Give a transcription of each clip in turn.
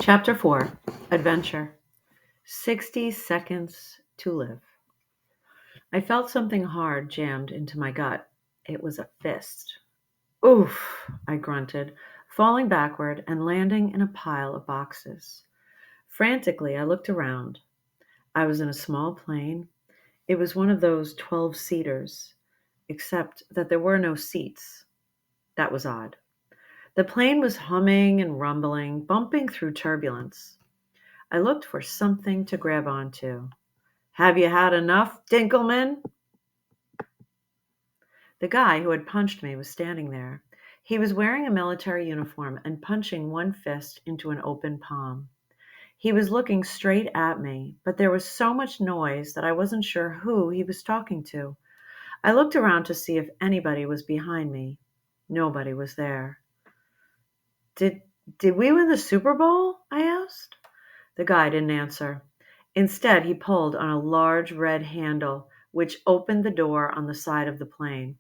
Chapter 4 Adventure 60 Seconds to Live. I felt something hard jammed into my gut. It was a fist. Oof, I grunted, falling backward and landing in a pile of boxes. Frantically, I looked around. I was in a small plane. It was one of those 12-seaters, except that there were no seats. That was odd. The plane was humming and rumbling, bumping through turbulence. I looked for something to grab onto. Have you had enough, Dinkelman? The guy who had punched me was standing there. He was wearing a military uniform and punching one fist into an open palm. He was looking straight at me, but there was so much noise that I wasn't sure who he was talking to. I looked around to see if anybody was behind me. Nobody was there. Did did we win the Super Bowl? I asked. The guy didn't answer. Instead, he pulled on a large red handle, which opened the door on the side of the plane.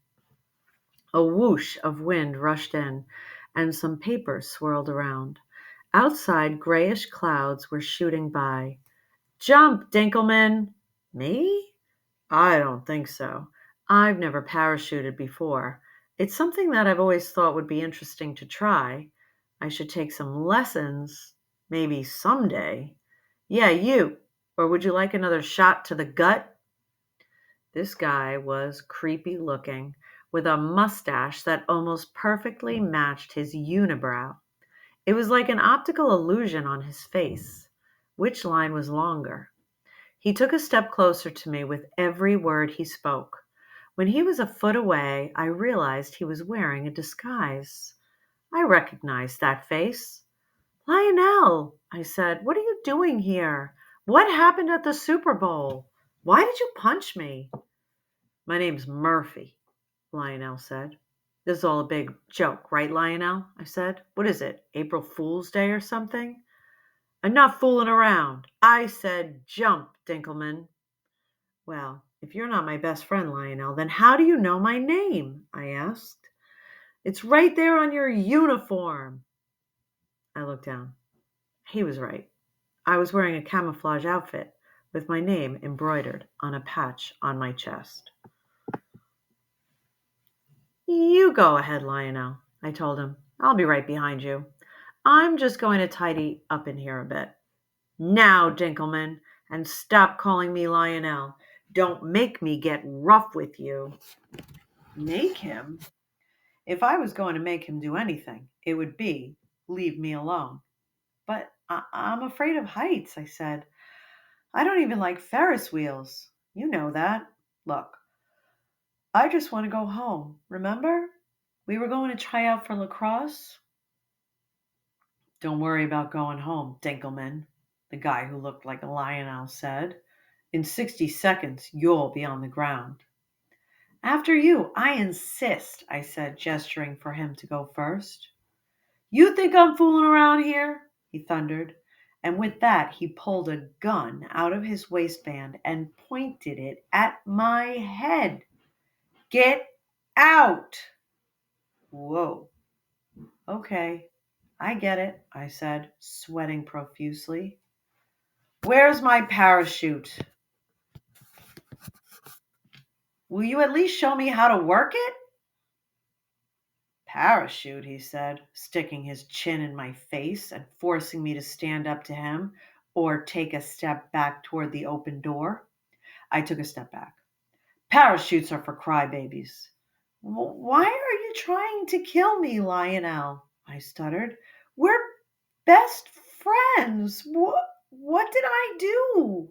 A whoosh of wind rushed in, and some papers swirled around. Outside, grayish clouds were shooting by. Jump, Dinkelman! Me? I don't think so. I've never parachuted before. It's something that I've always thought would be interesting to try. I should take some lessons, maybe someday. Yeah, you. Or would you like another shot to the gut? This guy was creepy looking, with a mustache that almost perfectly matched his unibrow. It was like an optical illusion on his face. Which line was longer? He took a step closer to me with every word he spoke. When he was a foot away, I realized he was wearing a disguise. I recognized that face. Lionel, I said, what are you doing here? What happened at the Super Bowl? Why did you punch me? My name's Murphy, Lionel said. This is all a big joke, right, Lionel? I said. What is it, April Fool's Day or something? Enough fooling around. I said jump, Dinkelman. Well, if you're not my best friend, Lionel, then how do you know my name? I asked. It's right there on your uniform. I looked down. He was right. I was wearing a camouflage outfit with my name embroidered on a patch on my chest. You go ahead, Lionel, I told him. I'll be right behind you. I'm just going to tidy up in here a bit. Now, Dinkelman, and stop calling me Lionel. Don't make me get rough with you. Make him? If I was going to make him do anything, it would be leave me alone. But I'm afraid of heights, I said. I don't even like Ferris wheels. You know that. Look, I just want to go home. Remember? We were going to try out for lacrosse. Don't worry about going home, Dinkelman, the guy who looked like a Lionel said. In 60 seconds, you'll be on the ground. After you, I insist, I said, gesturing for him to go first. You think I'm fooling around here? He thundered. And with that, he pulled a gun out of his waistband and pointed it at my head. Get out! Whoa. Okay, I get it, I said, sweating profusely. Where's my parachute? Will you at least show me how to work it? Parachute, he said, sticking his chin in my face and forcing me to stand up to him or take a step back toward the open door. I took a step back. Parachutes are for crybabies. Why are you trying to kill me, Lionel? I stuttered. We're best friends. What did I do?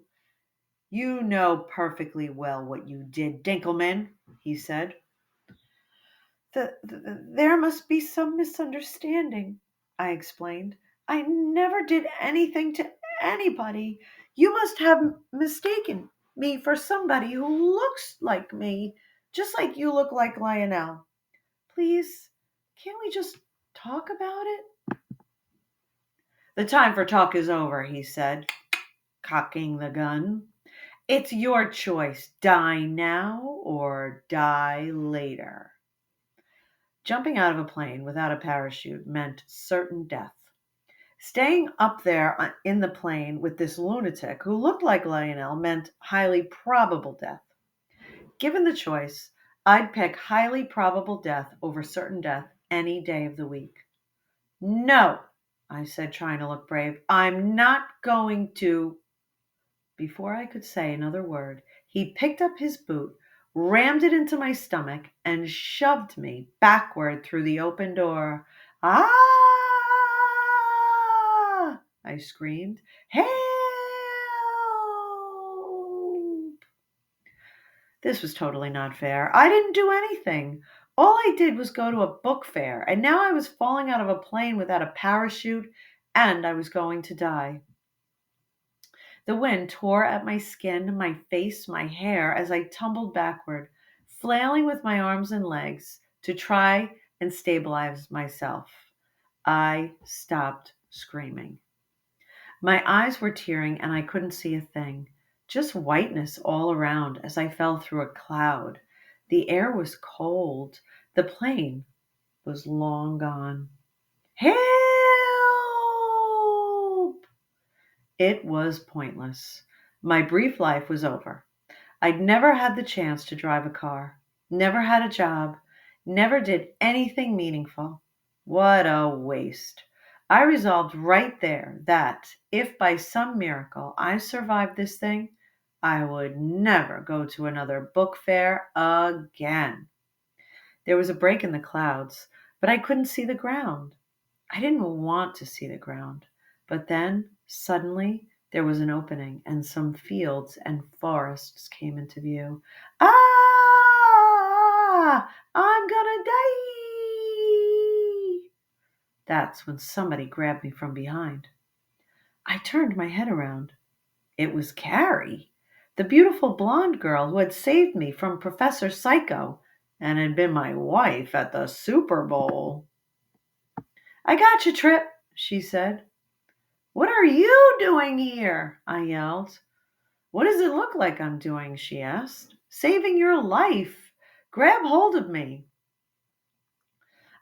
You know perfectly well what you did, Dinkelman, he said. There must be some misunderstanding, I explained. I never did anything to anybody. You must have mistaken me for somebody who looks like me, just like you look like Lionel. Please, can't we just talk about it? The time for talk is over, he said, cocking the gun. It's your choice. Die now or die later. Jumping out of a plane without a parachute meant certain death. Staying up there in the plane with this lunatic who looked like Lionel meant highly probable death. Given the choice, I'd pick highly probable death over certain death any day of the week. No, I said, trying to look brave. I'm not going to. Before I could say another word, he picked up his boot, rammed it into my stomach, and shoved me backward through the open door. Ah! I screamed. Help! This was totally not fair. I didn't do anything. All I did was go to a book fair, and now I was falling out of a plane without a parachute, and I was going to die. The wind tore at my skin, my face, my hair as I tumbled backward, flailing with my arms and legs to try and stabilize myself. I stopped screaming. My eyes were tearing and I couldn't see a thing. Just whiteness all around as I fell through a cloud. The air was cold. The plane was long gone. Help! It was pointless. My brief life was over. I'd never had the chance to drive a car, never had a job, never did anything meaningful. What a waste. I resolved right there that if by some miracle I survived this thing, I would never go to another book fair again. There was a break in the clouds, but I couldn't see the ground. I didn't want to see the ground. But then, suddenly, there was an opening, and some fields and forests came into view. Ah! I'm gonna die! That's when somebody grabbed me from behind. I turned my head around. It was Carrie, the beautiful blonde girl who had saved me from Professor Psycho and had been my wife at the Super Bowl. I got you, Trip, she said. What are you doing here? I yelled. What does it look like I'm doing? She asked. Saving your life. Grab hold of me.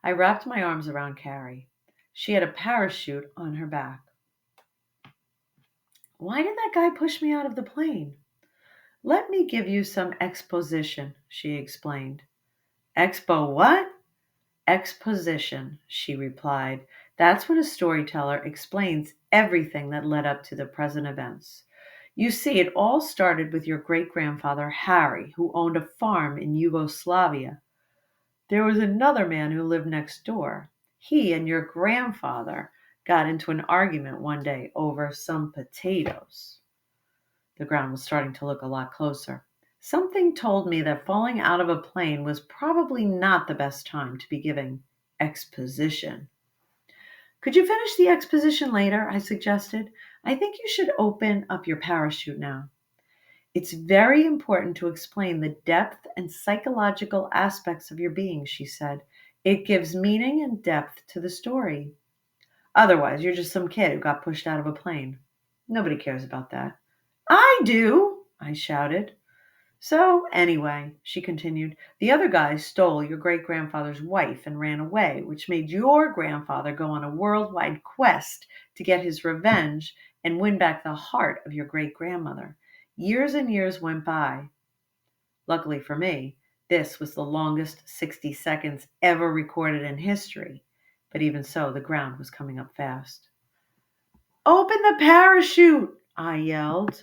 I wrapped my arms around Carrie. She had a parachute on her back. Why did that guy push me out of the plane? Let me give you some exposition, she explained. Expo what? Exposition, she replied. That's when a storyteller explains everything that led up to the present events. You see, it all started with your great-grandfather Harry, who owned a farm in Yugoslavia. There was another man who lived next door. He and your grandfather got into an argument one day over some potatoes. The ground was starting to look a lot closer. Something told me that falling out of a plane was probably not the best time to be giving exposition. Could you finish the exposition later? I suggested. I think you should open up your parachute now. It's very important to explain the depth and psychological aspects of your being, she said. It gives meaning and depth to the story. Otherwise, you're just some kid who got pushed out of a plane. Nobody cares about that. I do, I shouted. So, anyway, she continued, the other guy stole your great-grandfather's wife and ran away, which made your grandfather go on a worldwide quest to get his revenge and win back the heart of your great-grandmother. Years and years went by. Luckily for me, this was the longest 60 seconds ever recorded in history. But even so, the ground was coming up fast. Open the parachute, I yelled.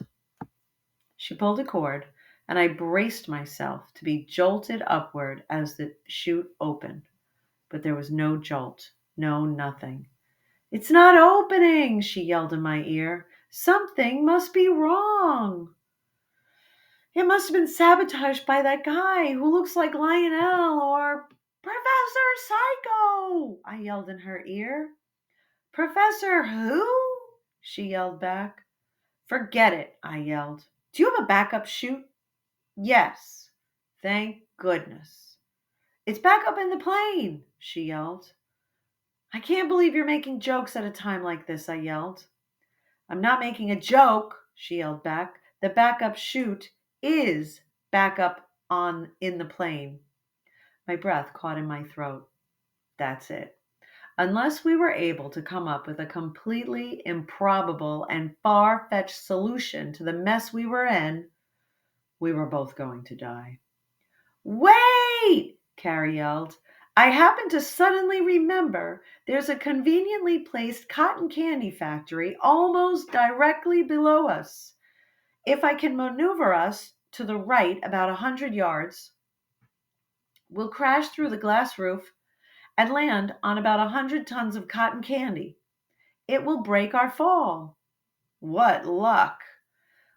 She pulled a cord, and I braced myself to be jolted upward as the chute opened. But there was no jolt, no nothing. It's not opening, she yelled in my ear. Something must be wrong. It must have been sabotaged by that guy who looks like Lionel or Professor Psycho, I yelled in her ear. Professor who? She yelled back. Forget it, I yelled. Do you have a backup chute? Yes. Thank goodness. It's back up in the plane, she yelled. I can't believe you're making jokes at a time like this, I yelled. I'm not making a joke, she yelled back. The backup chute is back up in the plane. My breath caught in my throat. That's it. Unless we were able to come up with a completely improbable and far-fetched solution to the mess we were in, we were both going to die. Wait! Carrie yelled. I happen to suddenly remember there's a conveniently placed cotton candy factory almost directly below us. If I can maneuver us to the right about 100 yards, we'll crash through the glass roof and land on about 100 tons of cotton candy. It will break our fall. What luck!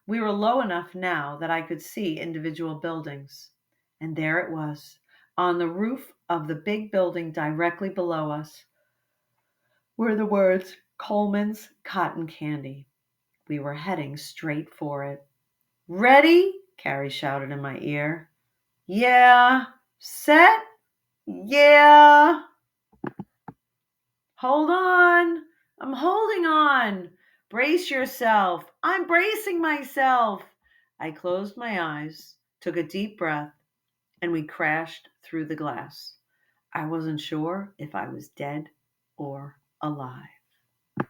We were low enough now that I could see individual buildings. And there it was, on the roof of the big building directly below us, were the words Coleman's Cotton Candy. We were heading straight for it. Ready? Carrie shouted in my ear. Yeah. Set? Yeah. Hold on. I'm holding on. Brace yourself. I'm bracing myself. I closed my eyes, took a deep breath, and we crashed through the glass. I wasn't sure if I was dead or alive.